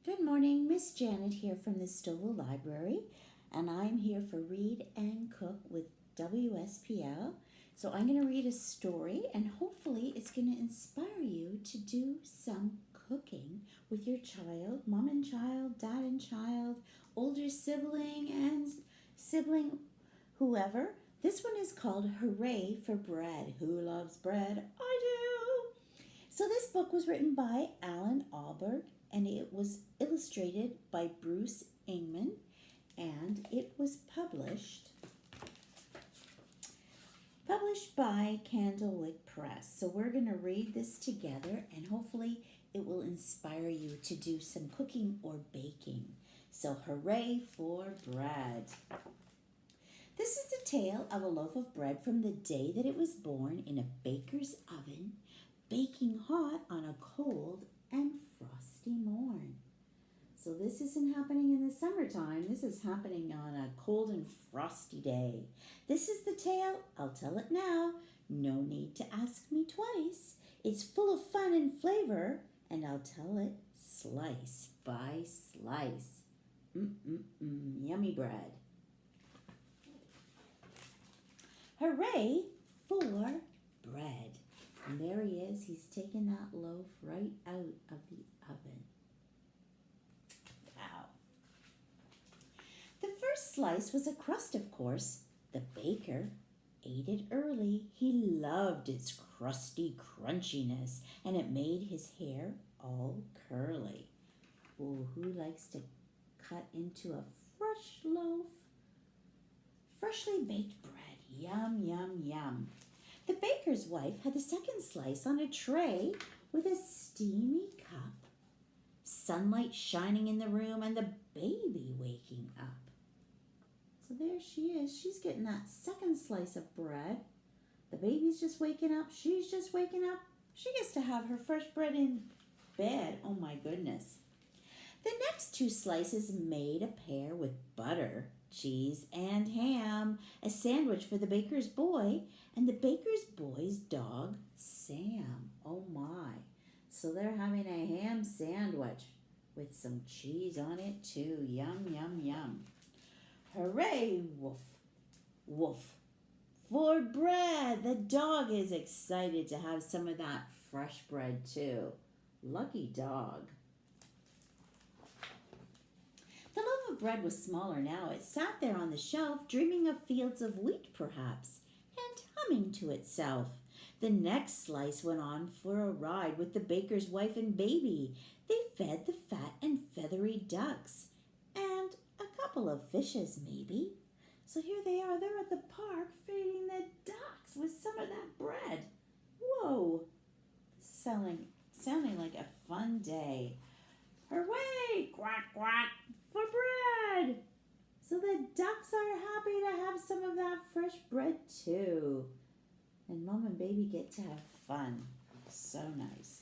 Good morning, Miss Janet here from the Stouffville Library, and I'm here for Read and Cook with WSPL. So I'm going to read a story, and hopefully it's going to inspire you to do some cooking with your child, mom and child, dad and child, older sibling and sibling, whoever. This one is called Hooray for Bread. Who loves bread? I do! So this book was written by Allan Ahlberg, and it was illustrated by Bruce Ingman, and it was published by Candlewick Press. So we're going to read this together, and hopefully it will inspire you to do some cooking or baking. So hooray for bread. This is the tale of a loaf of bread from the day that it was born in a baker's oven, baking hot on a cold and frosty morn. So this isn't happening in the summertime. This is happening on a cold and frosty day. This is the tale. I'll tell it now. No need to ask me twice. It's full of fun and flavor, and I'll tell it slice by slice. Yummy bread. Hooray for bread. And there he is. He's taken that loaf right out of the oven. Wow. The first slice was a crust, of course. The baker ate it early. He loved its crusty crunchiness, and it made his hair all curly. Oh, who likes to cut into a fresh loaf? Freshly baked bread. Yum, yum, yum. The baker's wife had the second slice on a tray with a steamy cup, sunlight shining in the room, and the baby waking up. So there she is. She's getting that second slice of bread. The baby's just waking up. She's just waking up. She gets to have her fresh bread in bed. Oh my goodness. The next two slices made a pair with butter, cheese, and ham, a sandwich for the baker's boy and the baker's boy's dog, Sam. Oh my. So they're having a ham sandwich with some cheese on it too. Yum, yum, yum. Hooray, woof, woof. For bread. The dog is excited to have some of that fresh bread too. Lucky dog. The loaf of bread was smaller now. It sat there on the shelf, dreaming of fields of wheat, perhaps, and humming to itself. The next slice went on for a ride with the baker's wife and baby. They fed the fat and feathery ducks, and a couple of fishes, maybe. So here they are. They're at the park feeding the ducks with some of that bread. Whoa! Sounding like a fun day. Hooray! Quack, quack! For bread! So the ducks are happy to have some of that fresh bread too. And mom and baby get to have fun. So nice.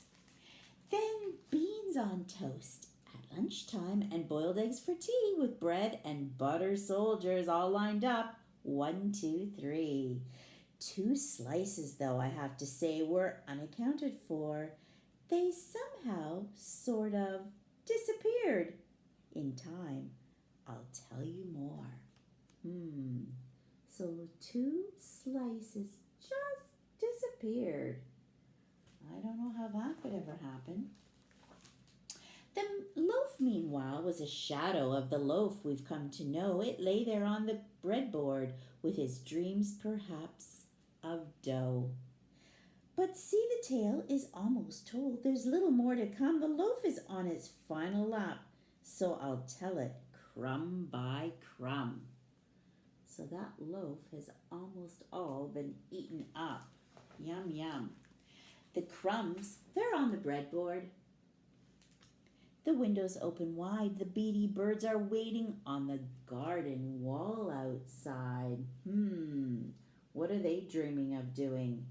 Then beans on toast at lunchtime and boiled eggs for tea with bread and butter soldiers all lined up. 1, 2, 3. 2 slices, though, I have to say, were unaccounted for. They somehow sort of disappeared. In time, I'll tell you more. So 2 slices just disappeared. I don't know how that could ever happen. The loaf, meanwhile, was a shadow of the loaf we've come to know. It lay there on the breadboard with his dreams, perhaps, of dough. But see, the tale is almost told. There's little more to come. The loaf is on its final lap. So I'll tell it crumb by crumb. So that loaf has almost all been eaten up. Yum, yum. The crumbs, they're on the breadboard. The windows open wide. The beady birds are waiting on the garden wall outside. What are they dreaming of doing?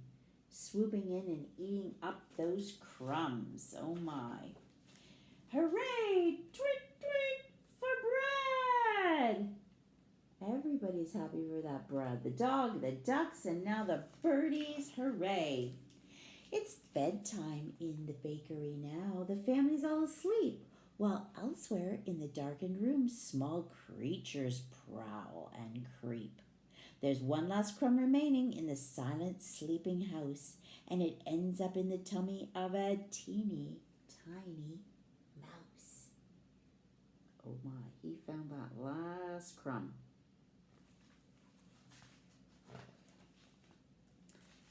Swooping in and eating up those crumbs. Oh my. Hooray! Tweet, tweet for bread! Everybody's happy for that bread. The dog, the ducks, and now the birdies. Hooray! It's bedtime in the bakery now. The family's all asleep. while elsewhere in the darkened room small creatures prowl and creep. There's one last crumb remaining in the silent sleeping house, and it ends up in the tummy of a teeny tiny mouse. Oh my, he found that last crumb.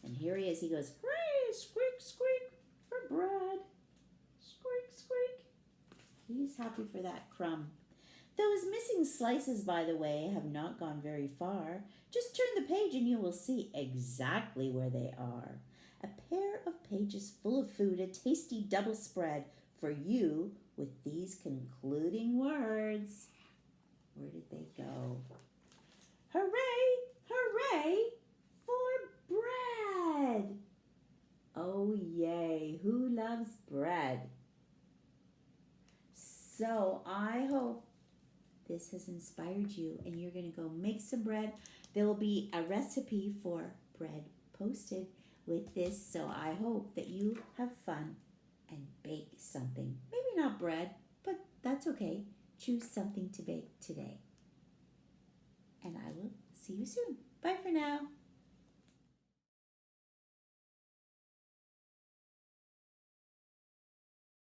And here he is. He goes, hooray, squeak, squeak, for bread. Squeak, squeak. He's happy for that crumb. Those missing slices, by the way, have not gone very far. Just turn the page and you will see exactly where they are. A pair of pages full of food, a tasty double spread for you with these concluding words. Where did they go? Hooray, hooray for bread! Oh, yay. Who loves bread? So I hope this has inspired you and you're going to go make some bread. There will be a recipe for bread posted with this, so I hope that you have fun and bake something. Maybe not bread, but that's okay. Choose something to bake today. And I will see you soon. Bye for now.